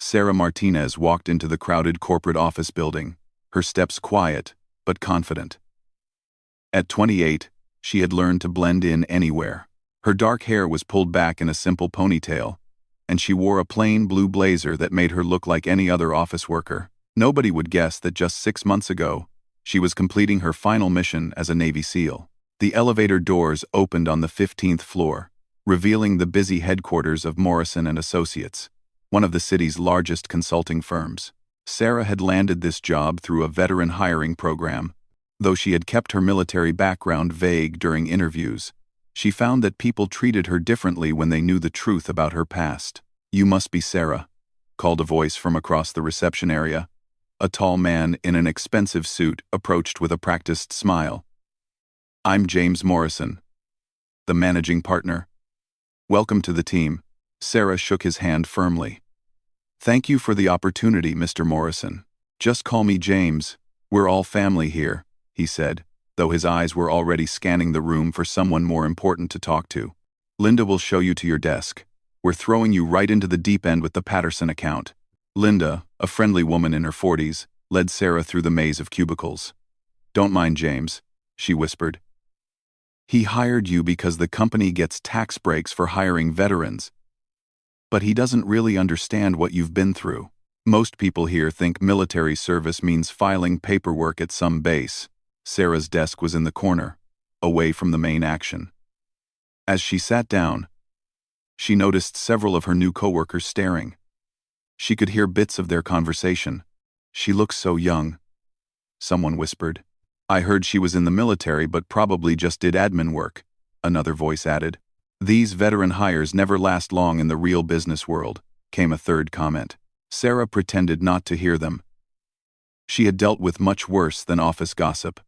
Sarah Martinez walked into the crowded corporate office building, her steps quiet but confident. At 28, she had learned to blend in anywhere. Her dark hair was pulled back in a simple ponytail, and she wore a plain blue blazer that made her look like any other office worker. Nobody would guess that just 6 months ago, she was completing her final mission as a Navy SEAL. The elevator doors opened on the 15th floor, revealing the busy headquarters of Morrison & Associates, one of the city's largest consulting firms. Sarah had landed this job through a veteran hiring program. Though she had kept her military background vague during interviews, she found that people treated her differently when they knew the truth about her past. "You must be Sarah," called a voice from across the reception area. A tall man in an expensive suit approached with a practiced smile. "I'm James Morrison, the managing partner. Welcome to the team." Sarah shook his hand firmly. "Thank you for the opportunity, Mr. Morrison. Just call me James. We're all family here," he said, though his eyes were already scanning the room for someone more important to talk to. "Linda will show you to your desk. We're throwing you right into the deep end with the Patterson account." Linda, a friendly woman in her 40s, led Sarah through the maze of cubicles. "Don't mind James," she whispered. "He hired you because the company gets tax breaks for hiring veterans. But he doesn't really understand what you've been through. Most people here think military service means filing paperwork at some base." Sarah's desk was in the corner, away from the main action. As she sat down, she noticed several of her new coworkers staring. She could hear bits of their conversation. "She looks so young," someone whispered. "I heard she was in the military but probably just did admin work," another voice added. "These veteran hires never last long in the real business world," came a third comment. Sarah pretended not to hear them. She had dealt with much worse than office gossip.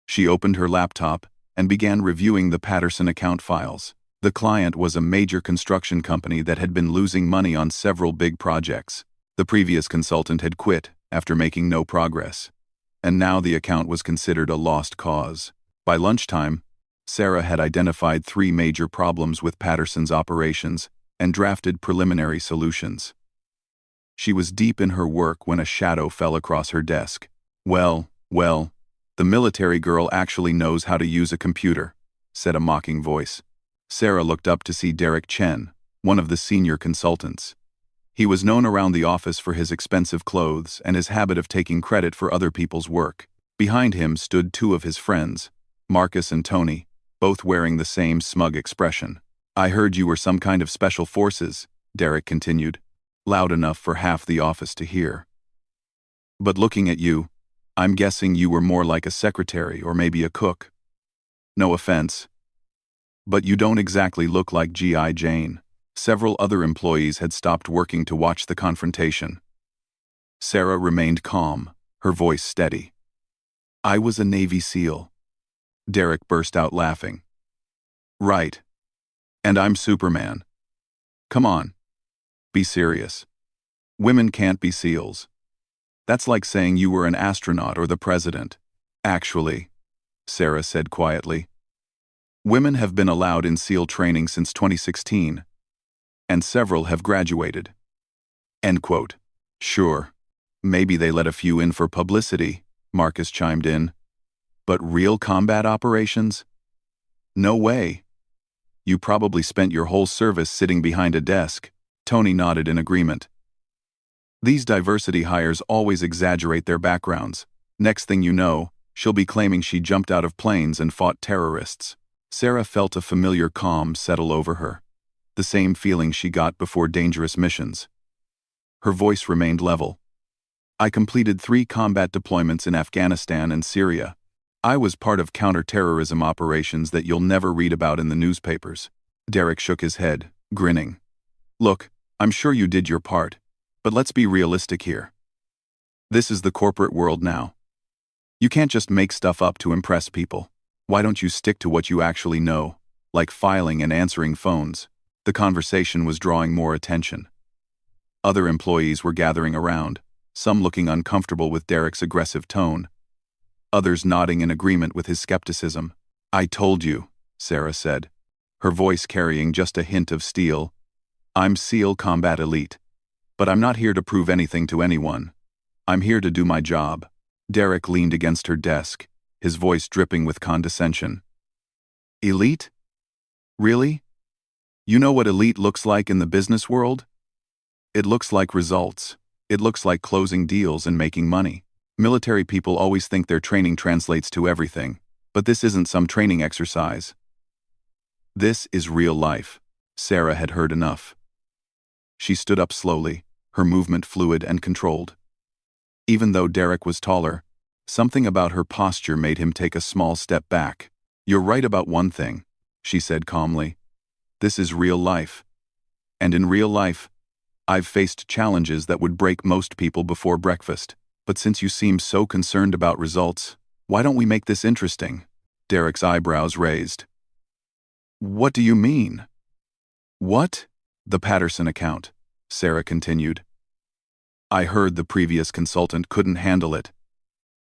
She opened her laptop and began reviewing the Patterson account files. The client was a major construction company that had been losing money on several big projects. The previous consultant had quit after making no progress, and now the account was considered a lost cause. By lunchtime, Sarah had identified 3 major problems with Patterson's operations and drafted preliminary solutions. She was deep in her work when a shadow fell across her desk. Well, the military girl actually knows how to use a computer," said a mocking voice. Sarah looked up to see Derek Chen, one of the senior consultants. He was known around the office for his expensive clothes and his habit of taking credit for other people's work. Behind him stood 2 of his friends, Marcus and Tony, both wearing the same smug expression. "I heard you were some kind of special forces," Derek continued, loud enough for half the office to hear. "But looking at you, I'm guessing you were more like a secretary or maybe a cook. No offense, but you don't exactly look like G.I. Jane." Several other employees had stopped working to watch the confrontation. Sarah remained calm, her voice steady. "I was a Navy SEAL." Derek burst out laughing. "Right. And I'm Superman. Come on. Be serious. Women can't be SEALs. That's like saying you were an astronaut or the president." "Actually," Sarah said quietly, "women have been allowed in SEAL training since 2016, and several have graduated." End quote. "Sure, maybe they let a few in for publicity," Marcus chimed in. "But real combat operations? No way. You probably spent your whole service sitting behind a desk." Tony nodded in agreement. "These diversity hires always exaggerate their backgrounds. Next thing you know, she'll be claiming she jumped out of planes and fought terrorists." Sarah felt a familiar calm settle over her, the same feeling she got before dangerous missions. Her voice remained level. "I completed 3 combat deployments in Afghanistan and Syria. I was part of counter-terrorism operations that you'll never read about in the newspapers." Derek shook his head, grinning. "Look, I'm sure you did your part, but let's be realistic here. This is the corporate world now. You can't just make stuff up to impress people. Why don't you stick to what you actually know, like filing and answering phones?" The conversation was drawing more attention. Other employees were gathering around, some looking uncomfortable with Derek's aggressive tone, others nodding in agreement with his skepticism. "I told you," Sarah said, her voice carrying just a hint of steel. "I'm SEAL Combat Elite. But I'm not here to prove anything to anyone. I'm here to do my job. Derek leaned against her desk, his voice dripping with condescension. Elite? Really? You know what elite looks like in the business world? It looks like results. It looks like closing deals and making money. Military people always think their training translates to everything, but this isn't some training exercise. This is real life. Sarah had heard enough. She stood up slowly, her movement fluid and controlled. Even though Derek was taller, something about her posture made him take a small step back. You're right about one thing, she said calmly. This is real life. And in real life, I've faced challenges that would break most people before breakfast. But since you seem so concerned about results, why don't we make this interesting? Derek's eyebrows raised. What do you mean? What? The Patterson account, Sarah continued. I heard the previous consultant couldn't handle it.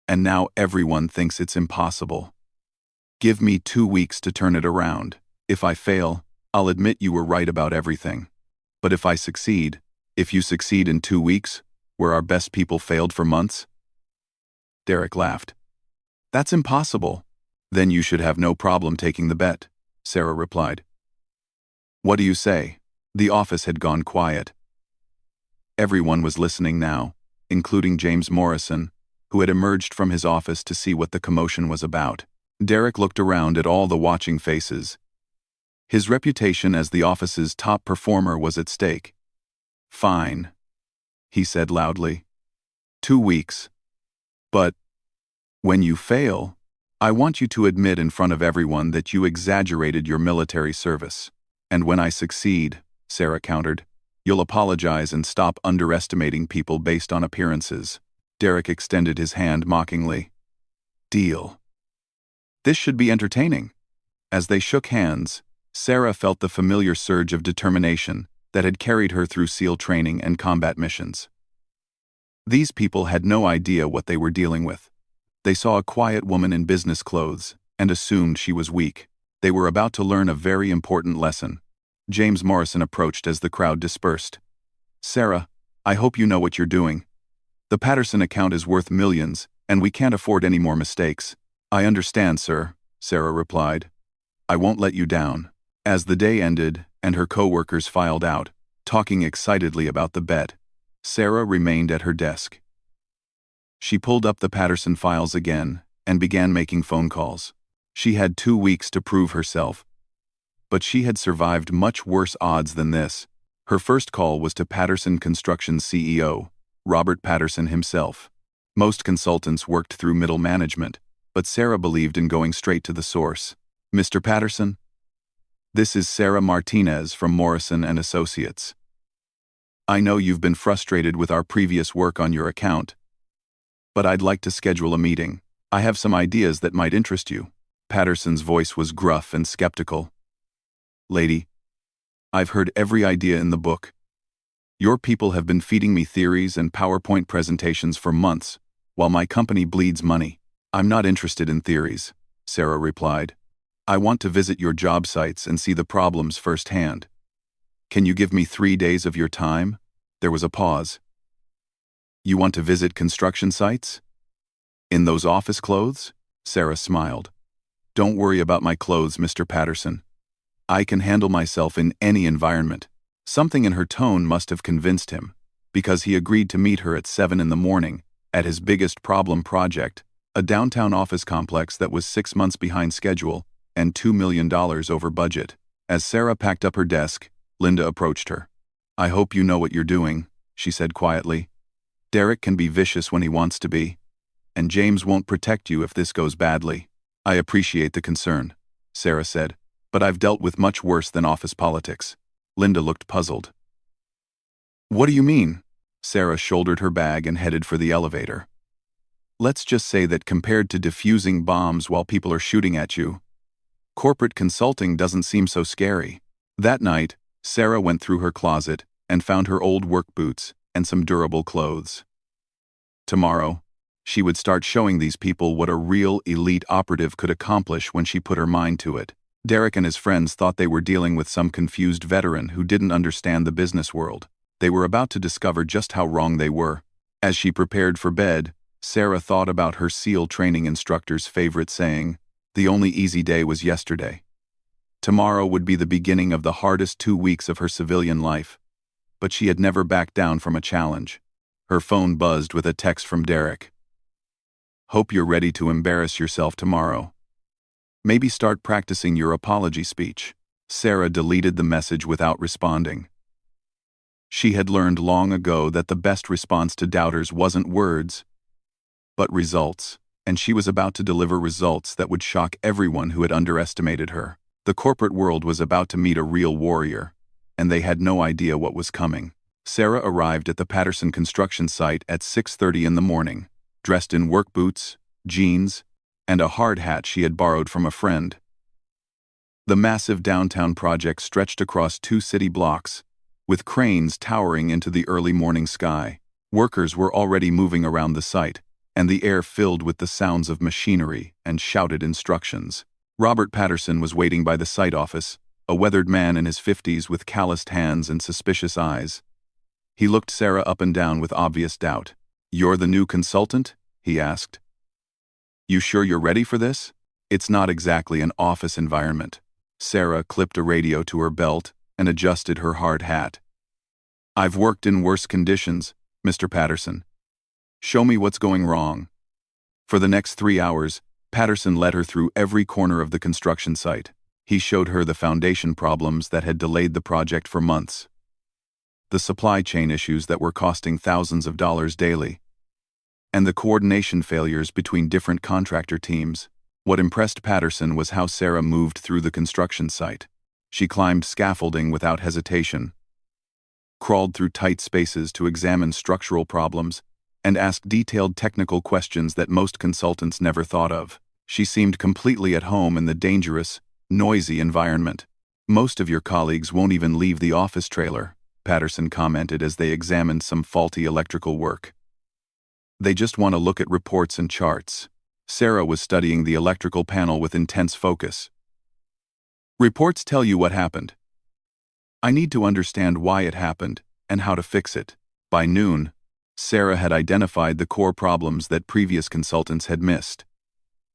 And now everyone thinks it's impossible. Give me 2 weeks to turn it around. If I fail, I'll admit you were right about everything. But if you succeed in 2 weeks, where our best people failed for months? Derek laughed. That's impossible. Then you should have no problem taking the bet, Sarah replied. What do you say? The office had gone quiet. Everyone was listening now, including James Morrison, who had emerged from his office to see what the commotion was about. Derek looked around at all the watching faces. His reputation as the office's top performer was at stake. Fine, he said loudly. 2 weeks. But when you fail, I want you to admit in front of everyone that you exaggerated your military service. And when I succeed, Sarah countered, you'll apologize and stop underestimating people based on appearances. Derek extended his hand mockingly. Deal. This should be entertaining. As they shook hands, Sarah felt the familiar surge of determination that had carried her through SEAL training and combat missions. These people had no idea what they were dealing with. They saw a quiet woman in business clothes and assumed she was weak. They were about to learn a very important lesson. James Morrison approached as the crowd dispersed. Sarah, I hope you know what you're doing. The Patterson account is worth millions, and we can't afford any more mistakes. I understand, sir, Sarah replied. I won't let you down. As the day ended and her co-workers filed out, talking excitedly about the bet, Sarah remained at her desk. She pulled up the Patterson files again and began making phone calls. She had 2 weeks to prove herself. But she had survived much worse odds than this. Her first call was to Patterson Construction's CEO, Robert Patterson himself. Most consultants worked through middle management, but Sarah believed in going straight to the source. Mr. Patterson? This is Sarah Martinez from Morrison & Associates. I know you've been frustrated with our previous work on your account, but I'd like to schedule a meeting. I have some ideas that might interest you. Patterson's voice was gruff and skeptical. Lady, I've heard every idea in the book. Your people have been feeding me theories and PowerPoint presentations for months, while my company bleeds money. I'm not interested in theories, Sarah replied. I want to visit your job sites and see the problems firsthand. Can you give me 3 days of your time? There was a pause. You want to visit construction sites? In those office clothes? Sarah smiled. Don't worry about my clothes, Mr. Patterson. I can handle myself in any environment. Something in her tone must have convinced him, because he agreed to meet her at 7 in the morning at his biggest problem project, a downtown office complex that was 6 months behind schedule and $2 million over budget. As Sarah packed up her desk, Linda approached her. I hope you know what you're doing, she said quietly. Derek can be vicious when he wants to be, and James won't protect you if this goes badly. I appreciate the concern, Sarah said, but I've dealt with much worse than office politics. Linda looked puzzled. What do you mean? Sarah shouldered her bag and headed for the elevator. Let's just say that compared to defusing bombs while people are shooting at you, corporate consulting doesn't seem so scary. That night, Sarah went through her closet and found her old work boots and some durable clothes. Tomorrow, she would start showing these people what a real elite operative could accomplish when she put her mind to it. Derek and his friends thought they were dealing with some confused veteran who didn't understand the business world. They were about to discover just how wrong they were. As she prepared for bed, Sarah thought about her SEAL training instructor's favorite saying, "The only easy day was yesterday." Tomorrow would be the beginning of the hardest 2 weeks of her civilian life. But she had never backed down from a challenge. Her phone buzzed with a text from Derek. "Hope you're ready to embarrass yourself tomorrow. Maybe start practicing your apology speech." Sarah deleted the message without responding. She had learned long ago that the best response to doubters wasn't words, but results, and she was about to deliver results that would shock everyone who had underestimated her. The corporate world was about to meet a real warrior, and they had no idea what was coming. Sarah arrived at the Patterson construction site at 6:30 in the morning, dressed in work boots, jeans, and a hard hat she had borrowed from a friend. The massive downtown project stretched across 2 city blocks, with cranes towering into the early morning sky. Workers were already moving around the site, and the air filled with the sounds of machinery and shouted instructions. Robert Patterson was waiting by the site office, a weathered man in his 50s with calloused hands and suspicious eyes. He looked Sarah up and down with obvious doubt. "You're the new consultant?" he asked. "You sure you're ready for this? It's not exactly an office environment." Sarah clipped a radio to her belt and adjusted her hard hat. "I've worked in worse conditions, Mr. Patterson. Show me what's going wrong." For the next 3 hours, Patterson led her through every corner of the construction site. He showed her the foundation problems that had delayed the project for months, the supply chain issues that were costing thousands of dollars daily, and the coordination failures between different contractor teams. What impressed Patterson was how Sarah moved through the construction site. She climbed scaffolding without hesitation, crawled through tight spaces to examine structural problems, and asked detailed technical questions that most consultants never thought of. She seemed completely at home in the dangerous, noisy environment. "Most of your colleagues won't even leave the office trailer," Patterson commented as they examined some faulty electrical work. "They just want to look at reports and charts." Sarah was studying the electrical panel with intense focus. "Reports tell you what happened. I need to understand why it happened and how to fix it." By noon, Sarah had identified the core problems that previous consultants had missed.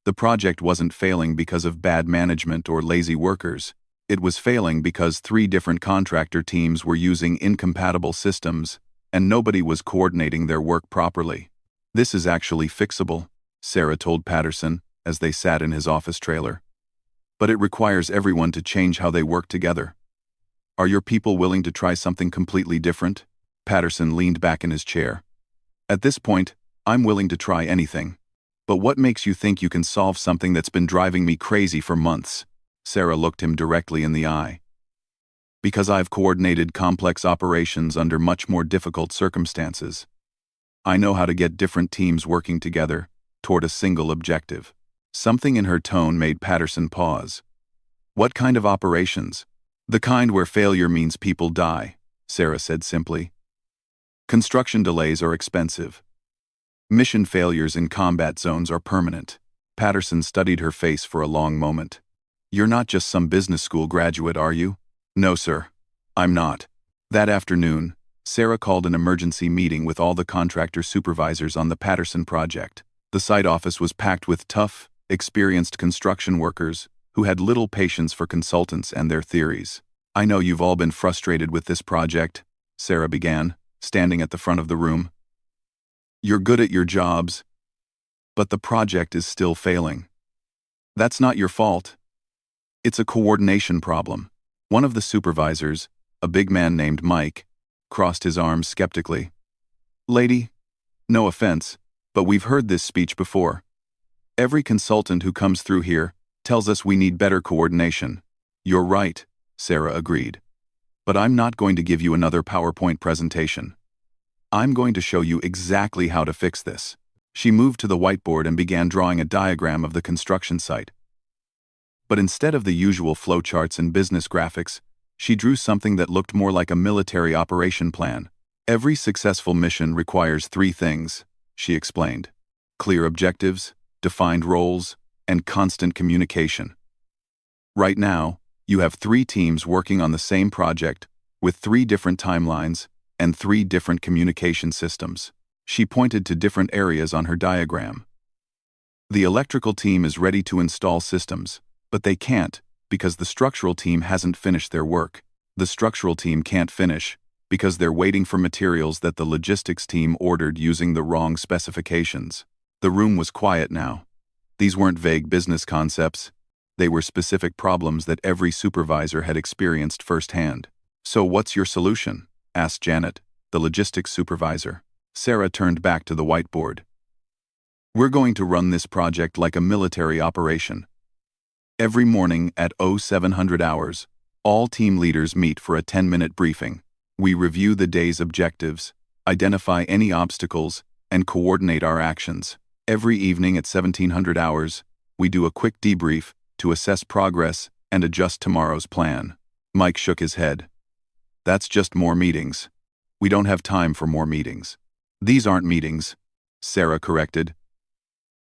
The project wasn't failing because of bad management or lazy workers. It was failing because 3 different contractor teams were using incompatible systems, and nobody was coordinating their work properly. "This is actually fixable," Sarah told Patterson as they sat in his office trailer. "But it requires everyone to change how they work together. Are your people willing to try something completely different?" Patterson leaned back in his chair. "At this point, I'm willing to try anything. But what makes you think you can solve something that's been driving me crazy for months?" Sarah looked him directly in the eye. "Because I've coordinated complex operations under much more difficult circumstances. I know how to get different teams working together toward a single objective." Something in her tone made Patterson pause. "What kind of operations?" "The kind where failure means people die," Sarah said simply. "Construction delays are expensive. Mission failures in combat zones are permanent." Patterson studied her face for a long moment. "You're not just some business school graduate, are you?" "No, sir. I'm not." That afternoon, Sarah called an emergency meeting with all the contractor supervisors on the Patterson project. The site office was packed with tough, experienced construction workers who had little patience for consultants and their theories. "I know you've all been frustrated with this project," Sarah began, standing at the front of the room. "You're good at your jobs, but the project is still failing. That's not your fault. It's a coordination problem." One of the supervisors, a big man named Mike, crossed his arms skeptically. "Lady, no offense, but we've heard this speech before. Every consultant who comes through here tells us we need better coordination." "You're right," Sarah agreed. "But I'm not going to give you another PowerPoint presentation. I'm going to show you exactly how to fix this." She moved to the whiteboard and began drawing a diagram of the construction site. But instead of the usual flowcharts and business graphics, she drew something that looked more like a military operation plan. "Every successful mission requires 3 things," she explained. "Clear objectives, defined roles, and constant communication. Right now, you have 3 teams working on the same project, with 3 different timelines, and 3 different communication systems. She pointed to different areas on her diagram. The electrical team is ready to install systems, but they can't because the structural team hasn't finished their work. The structural team can't finish because they're waiting for materials that the logistics team ordered using the wrong specifications. The room was quiet now. These weren't vague business concepts. They were specific problems that every supervisor had experienced firsthand. "So what's your solution?" asked Janet, the logistics supervisor. Sarah turned back to the whiteboard. "We're going to run this project like a military operation. Every morning at 0700 hours, all team leaders meet for a 10-minute briefing. We review the day's objectives, identify any obstacles, and coordinate our actions. Every evening at 1700 hours, we do a quick debrief to assess progress and adjust tomorrow's plan." Mike shook his head. "That's just more meetings. We don't have time for more meetings." "These aren't meetings," Sarah corrected.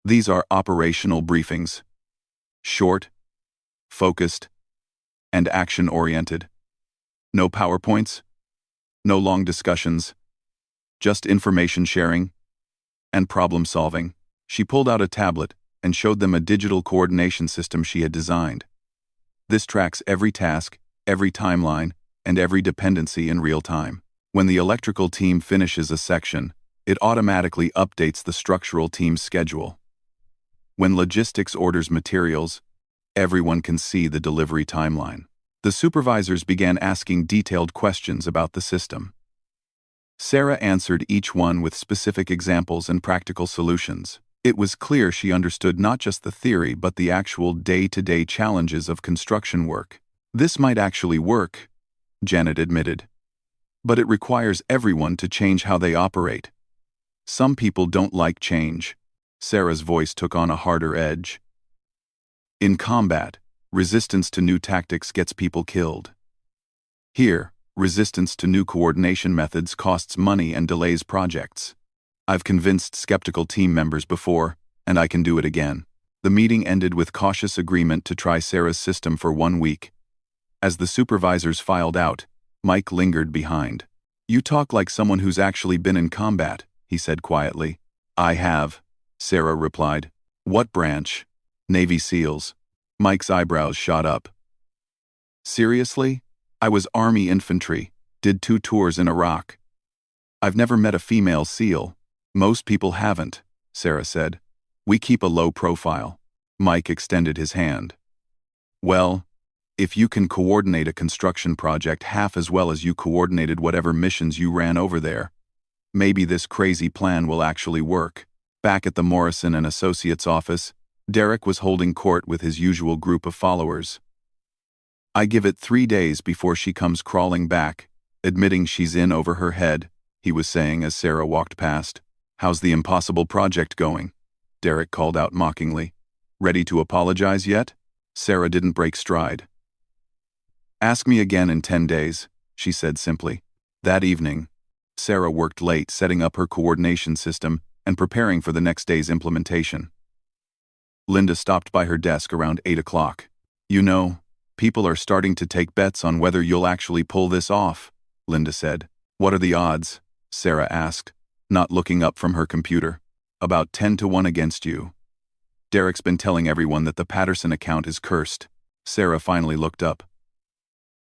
"These are operational briefings. Short, focused, and action-oriented. No PowerPoints, no long discussions, just information sharing and problem solving." She pulled out a tablet and showed them a digital coordination system she had designed. "This tracks every task, every timeline, and every dependency in real time. When the electrical team finishes a section, it automatically updates the structural team's schedule. When logistics orders materials, everyone can see the delivery timeline." The supervisors began asking detailed questions about the system. Sarah answered each one with specific examples and practical solutions. It was clear she understood not just the theory but the actual day-to-day challenges of construction work. "This might actually work," Janet admitted. "But it requires everyone to change how they operate. Some people don't like change." Sarah's voice took on a harder edge. "In combat, resistance to new tactics gets people killed. Here, resistance to new coordination methods costs money and delays projects. I've convinced skeptical team members before, and I can do it again." The meeting ended with cautious agreement to try Sarah's system for 1 week. As the supervisors filed out, Mike lingered behind. "You talk like someone who's actually been in combat," he said quietly. "I have," Sarah replied. "What branch?" "Navy SEALs." Mike's eyebrows shot up. "Seriously? I was Army infantry, did 2 tours in Iraq. I've never met a female SEAL." "Most people haven't," Sarah said. "We keep a low profile." Mike extended his hand. "Well, if you can coordinate a construction project half as well as you coordinated whatever missions you ran over there, maybe this crazy plan will actually work." Back at the Morrison and Associates office, Derek was holding court with his usual group of followers. "I give it 3 days before she comes crawling back, admitting she's in over her head," he was saying as Sarah walked past. "How's the impossible project going?" Derek called out mockingly. "Ready to apologize yet?" Sarah didn't break stride. "Ask me again in 10 days, she said simply. That evening, Sarah worked late setting up her coordination system and preparing for the next day's implementation. Linda stopped by her desk around 8 o'clock. "You know, people are starting to take bets on whether you'll actually pull this off," Linda said. "What are the odds?" Sarah asked, not looking up from her computer. "About 10 to 1 against you. Derek's been telling everyone that the Patterson account is cursed." Sarah finally looked up.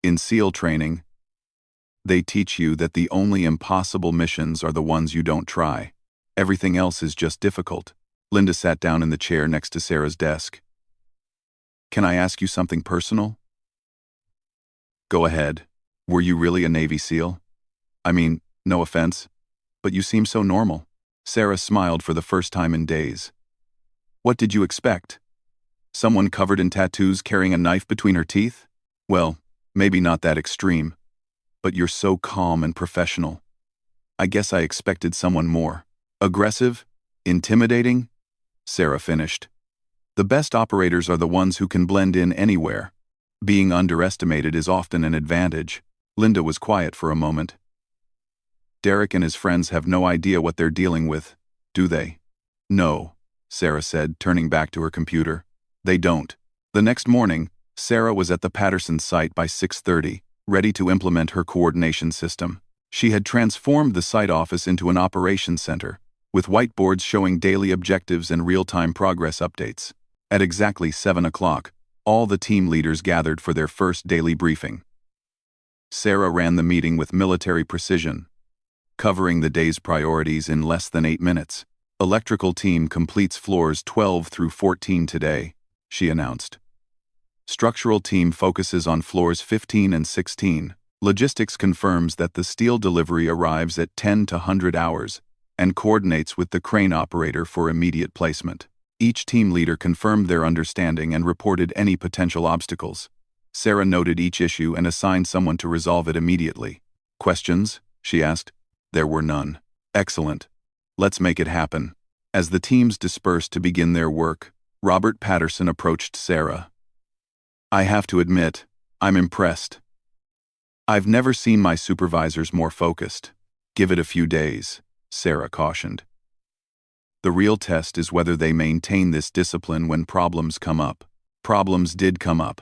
"In SEAL training, they teach you that the only impossible missions are the ones you don't try. Everything else is just difficult." Linda sat down in the chair next to Sarah's desk. "Can I ask you something personal?" "Go ahead. Were you really a Navy SEAL? I mean, no offense, but you seem so normal." Sarah smiled for the first time in days. "What did you expect? Someone covered in tattoos carrying a knife between her teeth? Well, maybe not that extreme, but you're so calm and professional. I guess I expected someone more. Aggressive? Intimidating?" Sarah finished. "The best operators are the ones who can blend in anywhere. Being underestimated is often an advantage." Linda was quiet for a moment. "Derek and his friends have no idea what they're dealing with, do they?" "No," Sarah said, turning back to her computer. "They don't." The next morning, Sarah was at the Patterson site by 6:30, ready to implement her coordination system. She had transformed the site office into an operations center, with whiteboards showing daily objectives and real-time progress updates. At exactly 7 o'clock, all the team leaders gathered for their first daily briefing. Sarah ran the meeting with military precision, covering the day's priorities in less than 8 minutes. Electrical team completes floors 12 through 14 today, she announced. Structural team focuses on floors 15 and 16. Logistics confirms that the steel delivery arrives at 10 to 100 hours and coordinates with the crane operator for immediate placement. Each team leader confirmed their understanding and reported any potential obstacles. Sarah noted each issue and assigned someone to resolve it immediately. Questions? She asked. There were none. Excellent. Let's make it happen. As the teams dispersed to begin their work, Robert Patterson approached Sarah. I have to admit, I'm impressed. I've never seen my supervisors more focused. Give it a few days, Sarah cautioned. The real test is whether they maintain this discipline when problems come up. Problems did come up.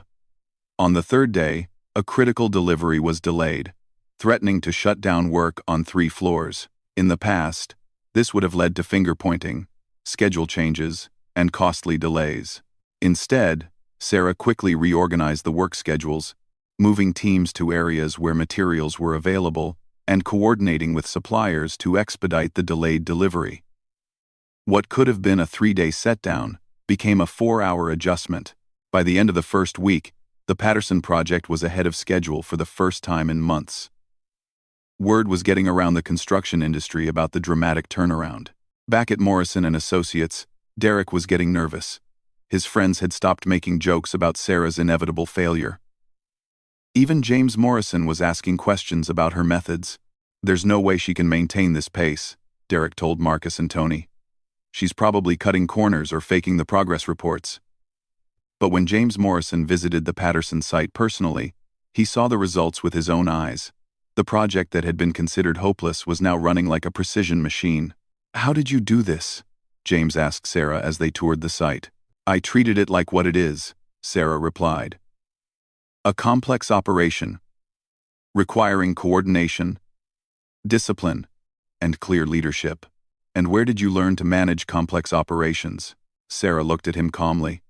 On the third day, a critical delivery was delayed, threatening to shut down work on 3 floors. In the past, this would have led to finger-pointing, schedule changes, and costly delays. Instead, Sarah quickly reorganized the work schedules, moving teams to areas where materials were available and coordinating with suppliers to expedite the delayed delivery. What could have been a 3-day setdown became a 4-hour adjustment. By the end of the first week, the Patterson project was ahead of schedule for the first time in months. Word was getting around the construction industry about the dramatic turnaround. Back at Morrison & Associates, Derek was getting nervous. His friends had stopped making jokes about Sarah's inevitable failure. Even James Morrison was asking questions about her methods. There's no way she can maintain this pace, Derek told Marcus and Tony. She's probably cutting corners or faking the progress reports. But when James Morrison visited the Patterson site personally, he saw the results with his own eyes. The project that had been considered hopeless was now running like a precision machine. How did you do this? James asked Sarah as they toured the site. I treated it like what it is, Sarah replied. A complex operation, requiring coordination, discipline, and clear leadership. And where did you learn to manage complex operations? Sarah looked at him calmly.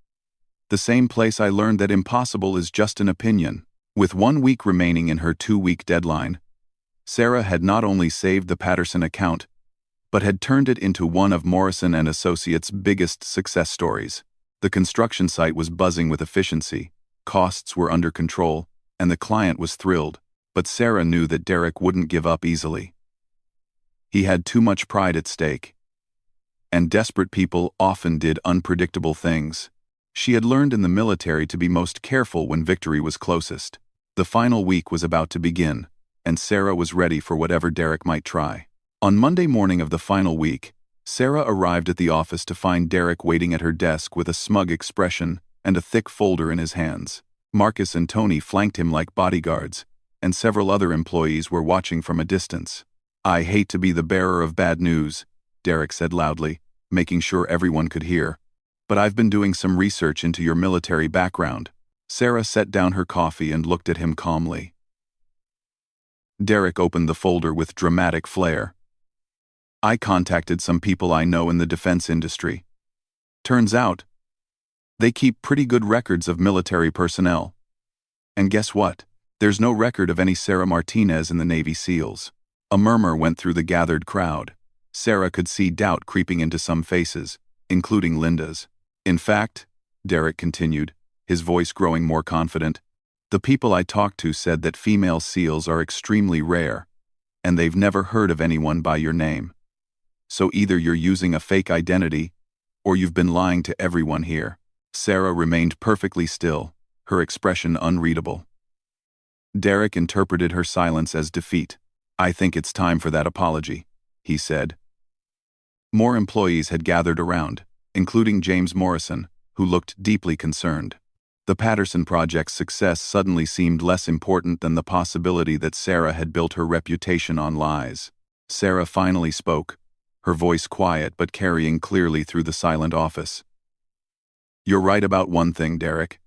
The same place I learned that impossible is just an opinion. With 1 week remaining in her 2-week deadline, Sarah had not only saved the Patterson account, but had turned it into one of Morrison & Associates' biggest success stories. The construction site was buzzing with efficiency, costs were under control, and the client was thrilled, but Sarah knew that Derek wouldn't give up easily. He had too much pride at stake. And desperate people often did unpredictable things. She had learned in the military to be most careful when victory was closest. The final week was about to begin, and Sarah was ready for whatever Derek might try. On Monday morning of the final week, Sarah arrived at the office to find Derek waiting at her desk with a smug expression and a thick folder in his hands. Marcus and Tony flanked him like bodyguards, and several other employees were watching from a distance. I hate to be the bearer of bad news, Derek said loudly, making sure everyone could hear. But I've been doing some research into your military background. Sarah set down her coffee and looked at him calmly. Derek opened the folder with dramatic flair. I contacted some people I know in the defense industry. Turns out, they keep pretty good records of military personnel. And guess what? There's no record of any Sarah Martinez in the Navy SEALs. A murmur went through the gathered crowd. Sarah could see doubt creeping into some faces, including Linda's. In fact, Derek continued, his voice growing more confident, the people I talked to said that female SEALs are extremely rare, and they've never heard of anyone by your name. So either you're using a fake identity, or you've been lying to everyone here. Sarah remained perfectly still, her expression unreadable. Derek interpreted her silence as defeat. I think it's time for that apology, he said. More employees had gathered around, including James Morrison, who looked deeply concerned. The Patterson project's success suddenly seemed less important than the possibility that Sarah had built her reputation on lies. Sarah finally spoke, her voice quiet but carrying clearly through the silent office. You're right about one thing, Derek.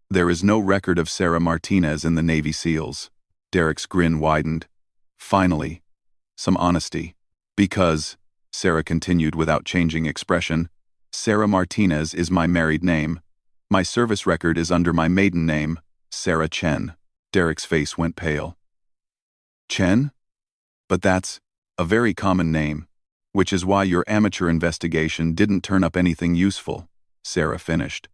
There is no record of Sarah Martinez in the Navy SEALs. Derek's grin widened. Finally, some honesty. Because, Sarah continued without changing expression, Sarah Martinez is my married name. My service record is under my maiden name, Sarah Chen. Derek's face went pale. Chen? But that's a very common name, which is why your amateur investigation didn't turn up anything useful, Sarah finished.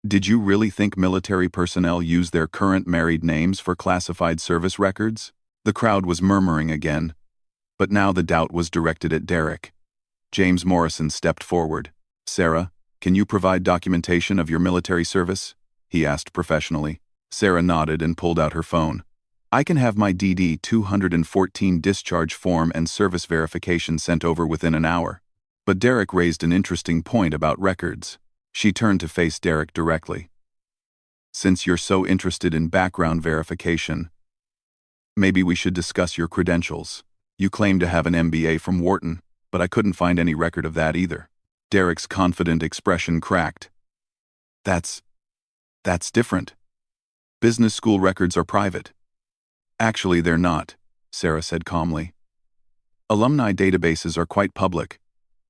Did you really think military personnel use their current married names for classified service records? The crowd was murmuring again, but now the doubt was directed at Derek. James Morrison stepped forward. Sarah, can you provide documentation of your military service? He asked professionally. Sarah nodded and pulled out her phone. I can have my DD 214 discharge form and service verification sent over within an hour. But Derek raised an interesting point about records. She turned to face Derek directly. Since you're so interested in background verification, maybe we should discuss your credentials. You claim to have an MBA from Wharton, but I couldn't find any record of that either. Derek's confident expression cracked. That's different. Business school records are private. Actually, they're not, Sarah said calmly. Alumni databases are quite public.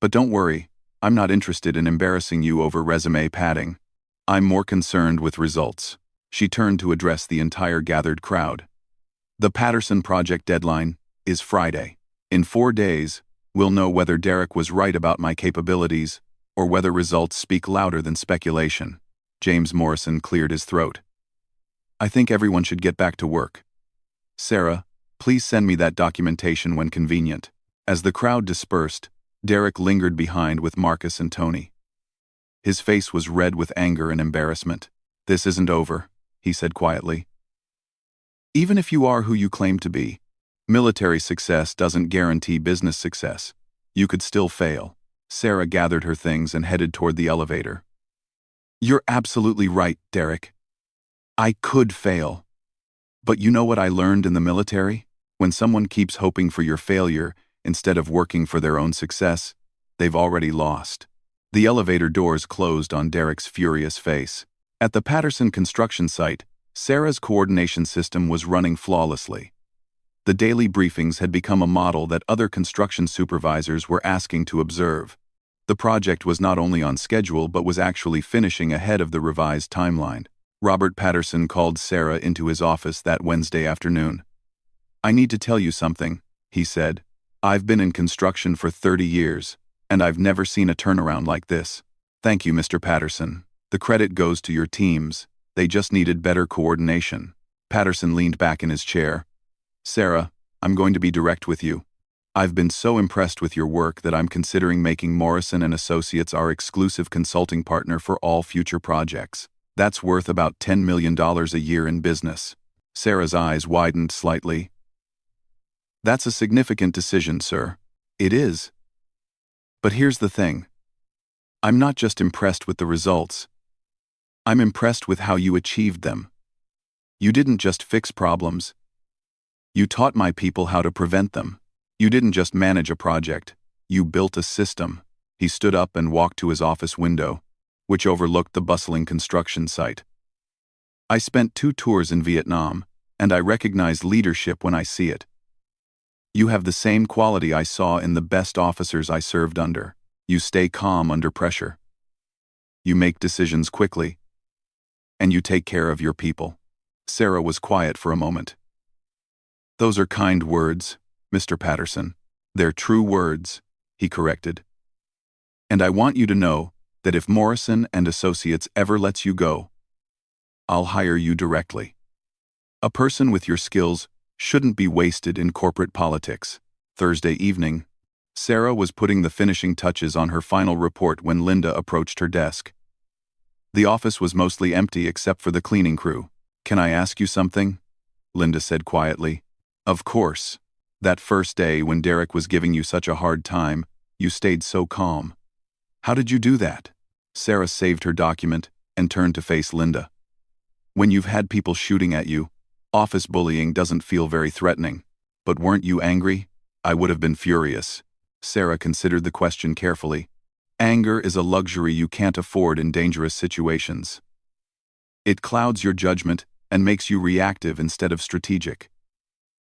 But don't worry, I'm not interested in embarrassing you over resume padding. I'm more concerned with results. She turned to address the entire gathered crowd. The Patterson project deadline is Friday. In 4 days, we'll know whether Derek was right about my capabilities or whether results speak louder than speculation. James Morrison cleared his throat. I think everyone should get back to work. Sarah, please send me that documentation when convenient. As the crowd dispersed, Derek lingered behind with Marcus and Tony. His face was red with anger and embarrassment. This isn't over, he said quietly. Even if you are who you claim to be, military success doesn't guarantee business success. You could still fail. Sarah gathered her things and headed toward the elevator. You're absolutely right, Derek. I could fail. But you know what I learned in the military? When someone keeps hoping for your failure instead of working for their own success, they've already lost. The elevator doors closed on Derek's furious face. At the Patterson construction site, Sarah's coordination system was running flawlessly. The daily briefings had become a model that other construction supervisors were asking to observe. The project was not only on schedule but was actually finishing ahead of the revised timeline. Robert Patterson called Sarah into his office that Wednesday afternoon. I need to tell you something, he said. I've been in construction for 30 years, and I've never seen a turnaround like this. Thank you, Mr. Patterson. The credit goes to your teams. They just needed better coordination. Patterson leaned back in his chair. Sarah, I'm going to be direct with you. I've been so impressed with your work that I'm considering making Morrison & Associates our exclusive consulting partner for all future projects. That's worth about $10 million a year in business. Sarah's eyes widened slightly. That's a significant decision, sir. It is. But here's the thing. I'm not just impressed with the results. I'm impressed with how you achieved them. You didn't just fix problems. You taught my people how to prevent them. You didn't just manage a project. You built a system. He stood up and walked to his office window, which overlooked the bustling construction site. I spent 2 tours in Vietnam, and I recognize leadership when I see it. You have the same quality I saw in the best officers I served under. You stay calm under pressure. You make decisions quickly. And you take care of your people. Sarah was quiet for a moment. Those are kind words, Mr. Patterson. They're true words, he corrected. And I want you to know that if Morrison & Associates ever lets you go, I'll hire you directly. A person with your skills shouldn't be wasted in corporate politics. Thursday evening, Sarah was putting the finishing touches on her final report when Linda approached her desk. The office was mostly empty except for the cleaning crew. Can I ask you something? Linda said quietly. Of course. That first day when Derek was giving you such a hard time, you stayed so calm. How did you do that? Sarah saved her document and turned to face Linda. When you've had people shooting at you, office bullying doesn't feel very threatening. But weren't you angry? I would have been furious. Sarah considered the question carefully. Anger is a luxury you can't afford in dangerous situations. It clouds your judgment and makes you reactive instead of strategic.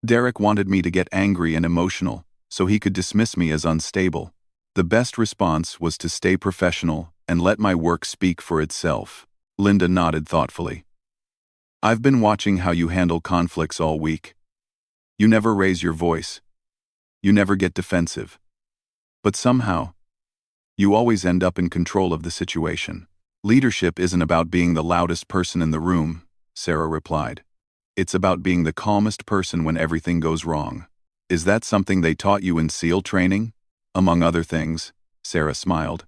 Derek wanted me to get angry and emotional, so he could dismiss me as unstable. The best response was to stay professional and let my work speak for itself. Linda nodded thoughtfully. I've been watching how you handle conflicts all week. You never raise your voice. You never get defensive. But somehow, you always end up in control of the situation. Leadership isn't about being the loudest person in the room, Sarah replied. It's about being the calmest person when everything goes wrong. Is that something they taught you in SEAL training? Among other things, Sarah smiled.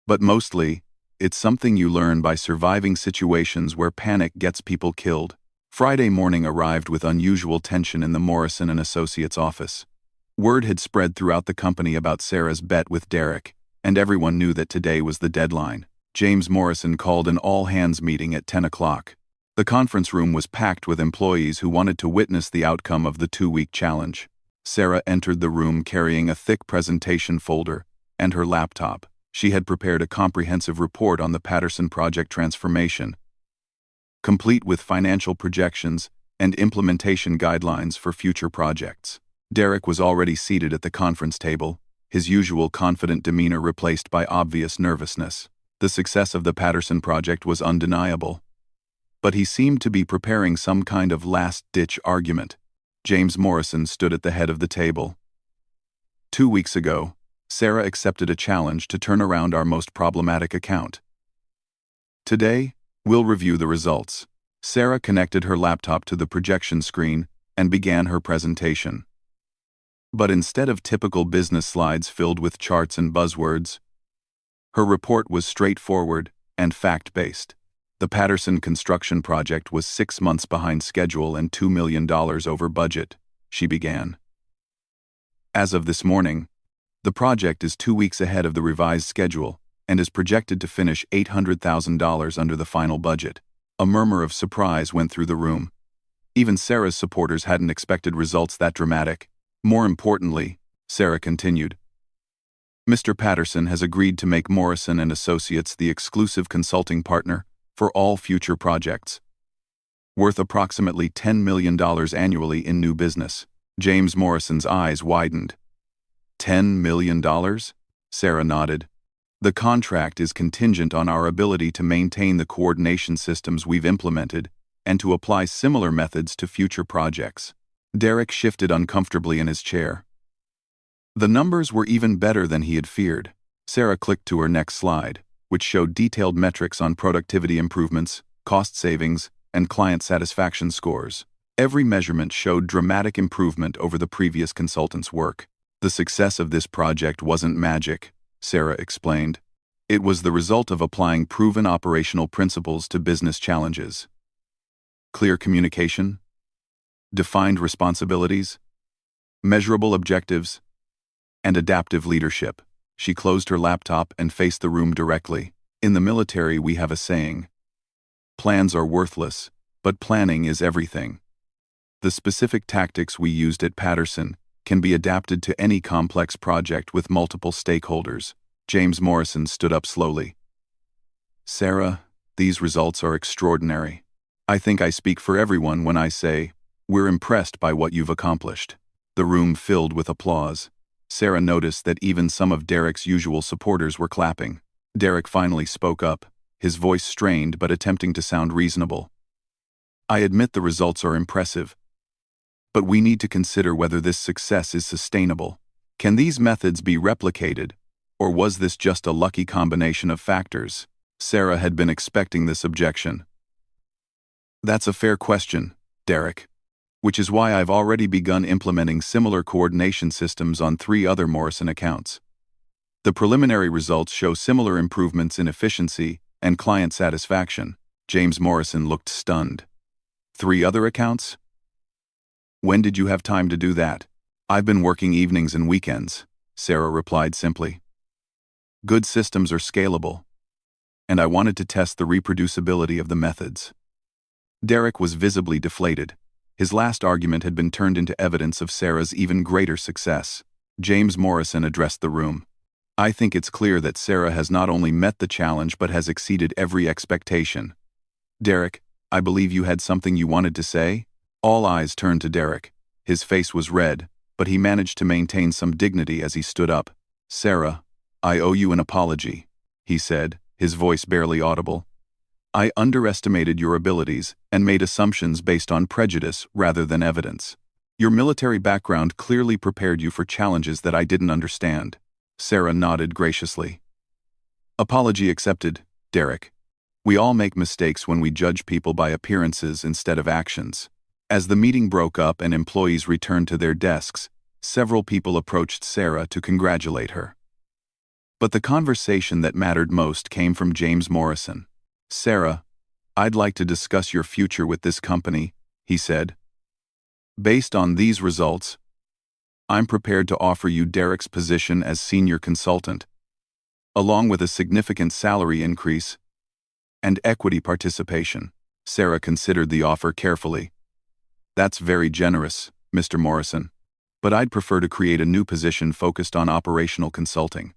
But mostly, it's something you learn by surviving situations where panic gets people killed. Friday morning arrived with unusual tension in the Morrison & Associates office. Word had spread throughout the company about Sarah's bet with Derek, and everyone knew that today was the deadline. James Morrison called an all-hands meeting at 10 o'clock. The conference room was packed with employees who wanted to witness the outcome of the 2-week challenge. Sarah entered the room carrying a thick presentation folder and her laptop. She had prepared a comprehensive report on the Patterson project transformation, complete with financial projections and implementation guidelines for future projects. Derek was already seated at the conference table, his usual confident demeanor replaced by obvious nervousness. The success of the Patterson project was undeniable, but he seemed to be preparing some kind of last-ditch argument. James Morrison stood at the head of the table. 2 weeks ago, Sarah accepted a challenge to turn around our most problematic account. Today, we'll review the results. Sarah connected her laptop to the projection screen and began her presentation. But instead of typical business slides filled with charts and buzzwords, her report was straightforward and fact-based. The Patterson construction project was 6 months behind schedule and $2 million over budget, she began. As of this morning, the project is 2 weeks ahead of the revised schedule and is projected to finish $800,000 under the final budget. A murmur of surprise went through the room. Even Sarah's supporters hadn't expected results that dramatic. More importantly, Sarah continued, Mr. Patterson has agreed to make Morrison & Associates the exclusive consulting partner for all future projects, worth approximately $10 million annually in new business. James Morrison's eyes widened. $10 million? Sarah nodded. The contract is contingent on our ability to maintain the coordination systems we've implemented and to apply similar methods to future projects. Derek shifted uncomfortably in his chair. The numbers were even better than he had feared. Sarah clicked to her next slide, which showed detailed metrics on productivity improvements, cost savings, and client satisfaction scores. Every measurement showed dramatic improvement over the previous consultant's work. The success of this project wasn't magic, Sarah explained. It was the result of applying proven operational principles to business challenges. Clear communication, defined responsibilities, measurable objectives, and adaptive leadership. She closed her laptop and faced the room directly. In the military, we have a saying, plans are worthless, but planning is everything. The specific tactics we used at Patterson can be adapted to any complex project with multiple stakeholders. James Morrison stood up slowly. Sarah, these results are extraordinary. I think I speak for everyone when I say, we're impressed by what you've accomplished. The room filled with applause. Sarah noticed that even some of Derek's usual supporters were clapping. Derek finally spoke up, his voice strained but attempting to sound reasonable. I admit the results are impressive, but we need to consider whether this success is sustainable. Can these methods be replicated, or was this just a lucky combination of factors? Sarah had been expecting this objection. That's a fair question, Derek. Which is why I've already begun implementing similar coordination systems on 3 other Morrison accounts. The preliminary results show similar improvements in efficiency and client satisfaction. James Morrison looked stunned. 3 other accounts? When did you have time to do that? I've been working evenings and weekends, Sarah replied simply. Good systems are scalable, and I wanted to test the reproducibility of the methods. Derek was visibly deflated. His last argument had been turned into evidence of Sarah's even greater success. James Morrison addressed the room. I think it's clear that Sarah has not only met the challenge but has exceeded every expectation. Derek, I believe you had something you wanted to say? All eyes turned to Derek. His face was red, but he managed to maintain some dignity as he stood up. "Sarah, I owe you an apology," he said, his voice barely audible. "I underestimated your abilities and made assumptions based on prejudice rather than evidence. Your military background clearly prepared you for challenges that I didn't understand." Sarah nodded graciously. "Apology accepted, Derek. We all make mistakes when we judge people by appearances instead of actions." As the meeting broke up and employees returned to their desks, several people approached Sarah to congratulate her. But the conversation that mattered most came from James Morrison. "Sarah, I'd like to discuss your future with this company," he said. "Based on these results, I'm prepared to offer you Derek's position as senior consultant, along with a significant salary increase and equity participation." Sarah considered the offer carefully. "That's very generous, Mr. Morrison, but I'd prefer to create a new position focused on operational consulting.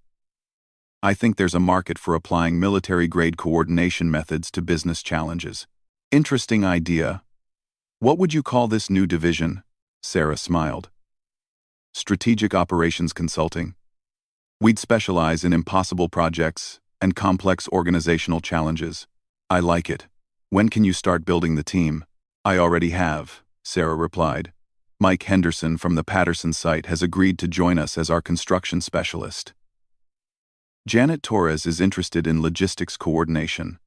I think there's a market for applying military-grade coordination methods to business challenges." "Interesting idea. What would you call this new division?" Sarah smiled. "Strategic Operations Consulting. We'd specialize in impossible projects and complex organizational challenges." "I like it. When can you start building the team?" "I already have," Sarah replied. "Mike Henderson from the Patterson site has agreed to join us as our construction specialist. Janet Torres is interested in logistics coordination,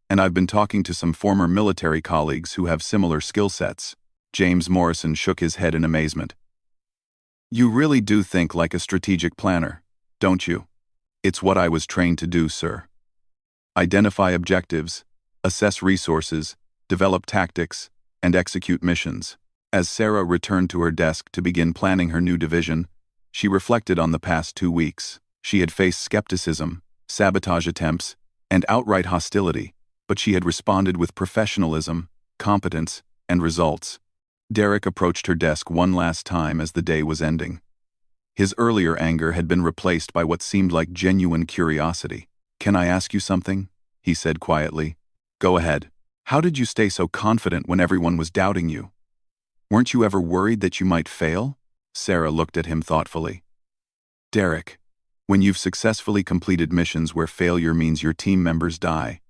and I've been talking to some former military colleagues who have similar skill sets." James Morrison shook his head in amazement. "You really do think like a strategic planner, don't you?" "It's what I was trained to do, sir. Identify objectives, assess resources, develop tactics, and execute missions." As Sarah returned to her desk to begin planning her new division, she reflected on the past 2 weeks. She had faced skepticism, sabotage attempts, and outright hostility, but she had responded with professionalism, competence, and results. Derek approached her desk one last time as the day was ending. His earlier anger had been replaced by what seemed like genuine curiosity. "Can I ask you something?" he said quietly. "Go ahead. How did you stay so confident when everyone was doubting you? Weren't you ever worried that you might fail?" Sarah looked at him thoughtfully. "Derek, when you've successfully completed missions where failure means your team members die,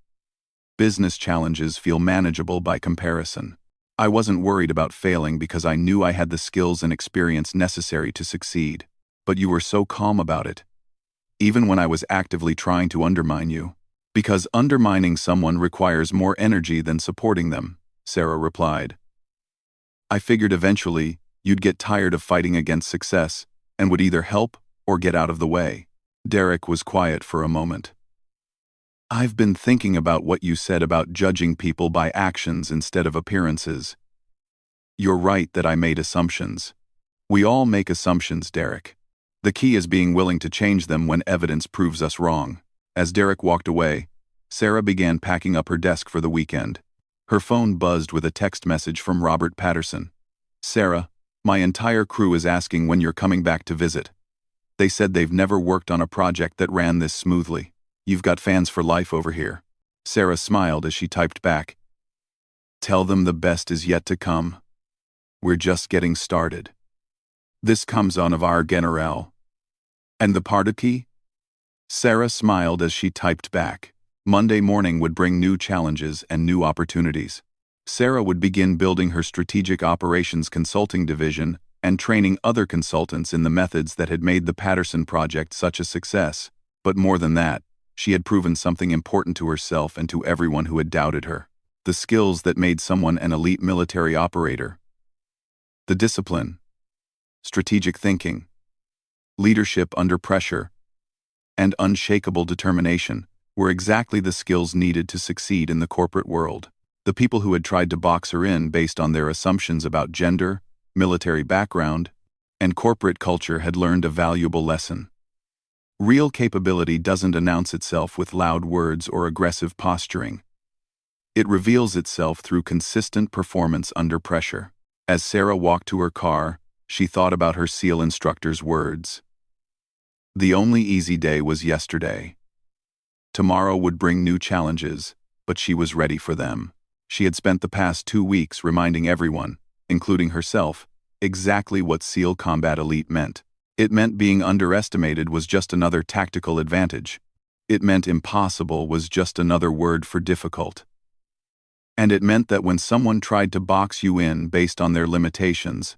business challenges feel manageable by comparison. I wasn't worried about failing because I knew I had the skills and experience necessary to succeed. But you were so calm about it, even when I was actively trying to undermine you." "Because undermining someone requires more energy than supporting them," Sarah replied. "I figured eventually you'd get tired of fighting against success and would either help or get out of the way." Derek was quiet for a moment. "I've been thinking about what you said about judging people by actions instead of appearances. You're right that I made assumptions. We all make assumptions, Derek. The key is being willing to change them when evidence proves us wrong." As Derek walked away, Sarah began packing up her desk for the weekend. Her phone buzzed with a text message from Robert Patterson. "Sarah, my entire crew is asking when you're coming back to visit. They said they've never worked on a project that ran this smoothly. You've got fans for life over here." Sarah smiled as she typed back, "Tell them the best is yet to come. We're just getting started. This comes on of our general." "And the Parduki?" Sarah smiled as she typed back. Monday morning would bring new challenges and new opportunities. Sarah would begin building her strategic operations consulting division and training other consultants in the methods that had made the Patterson project such a success. But more than that, she had proven something important to herself and to everyone who had doubted her. The skills that made someone an elite military operator. The discipline, strategic thinking, leadership under pressure, and unshakable determination were exactly the skills needed to succeed in the corporate world. The people who had tried to box her in based on their assumptions about gender, military background, and corporate culture had learned a valuable lesson. Real capability doesn't announce itself with loud words or aggressive posturing. It reveals itself through consistent performance under pressure. As Sarah walked to her car, she thought about her SEAL instructor's words. The only easy day was yesterday. Tomorrow would bring new challenges, but she was ready for them. She had spent the past 2 weeks reminding everyone, including herself, exactly what SEAL Combat Elite meant. It meant being underestimated was just another tactical advantage. It meant impossible was just another word for difficult. And it meant that when someone tried to box you in based on their limitations,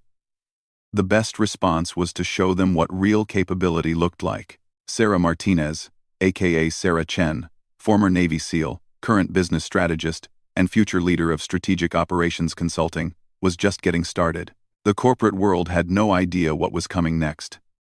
the best response was to show them what real capability looked like. Sarah Martinez, aka Sarah Chen, former Navy SEAL, current business strategist, and future leader of strategic operations consulting, was just getting started. The corporate world had no idea what was coming next.